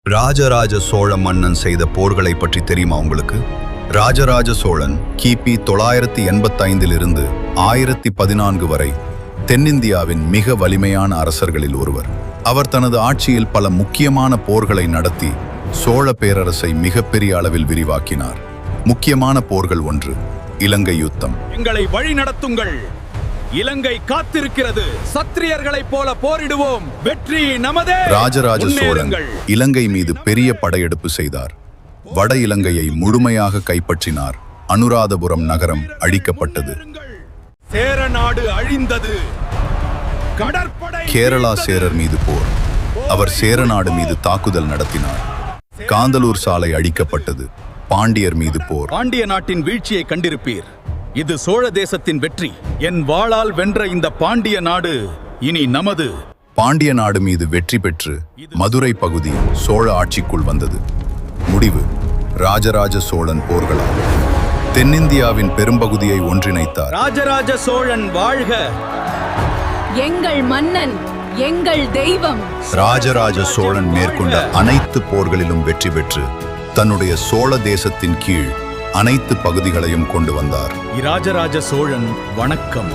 ராஜராஜ சோழ மன்னன் செய்த போர்களை பற்றி தெரியுமா உங்களுக்கு? ராஜராஜ சோழன் கிபி 985 1014 வரை தென்னிந்தியாவின் மிக வலிமையான அரசர்களில் ஒருவர். அவர் தனது ஆட்சியில் பல முக்கியமான போர்களை நடத்தி சோழ பேரரசை மிகப்பெரிய அளவில் விரிவாக்கினார். முக்கியமான போர்கள்: 1. இலங்கை யுத்தம். எங்களை வழி நடத்துங்கள், இலங்கை காத்திருக்கிறது, சத்திரியர்களைப் போல போரிடுவோம், வெற்றி நமதே. ராஜராஜ சோழன் இலங்கை மீது பெரிய படையெடுப்பு செய்தார். வட இலங்கையை முழுமையாக கைப்பற்றினார். அனுராதபுரம் நகரம் அழிக்கப்பட்டது. சேர நாடு அழிந்தது. கடற்படை கேரளா சேரர் மீது போர். அவர் சேரநாடு மீது தாக்குதல் நடத்தினார். காந்தலூர் சாலை அழிக்கப்பட்டது. பாண்டியர் மீது போர். பாண்டிய நாட்டின் வீழ்ச்சியை கண்டிருப்பீர். இது சோழ தேசத்தின் வெற்றி. என் வாளால் வென்ற இந்த பாண்டிய நாடு இனி நமது. பாண்டிய நாடு மீது வெற்றி பெற்று மதுரை பகுதி சோழ ஆட்சிக்குள் வந்தது. முடிவு: ராஜராஜ சோழன் போர்களால் தென்னிந்தியாவின் பெரும்பகுதியை ஒன்றிணைத்தார். ராஜராஜ சோழன் வாழ்க! எங்கள் மன்னன், எங்கள் தெய்வம். ராஜராஜ சோழன் மேற்கொண்ட அனைத்து போர்களிலும் வெற்றி பெற்று தன்னுடைய சோழ தேசத்தின் கீழ் அனைத்து பகுதிகளையும் கொண்டு வந்தார். ராஜராஜ சோழன் வணக்கம்.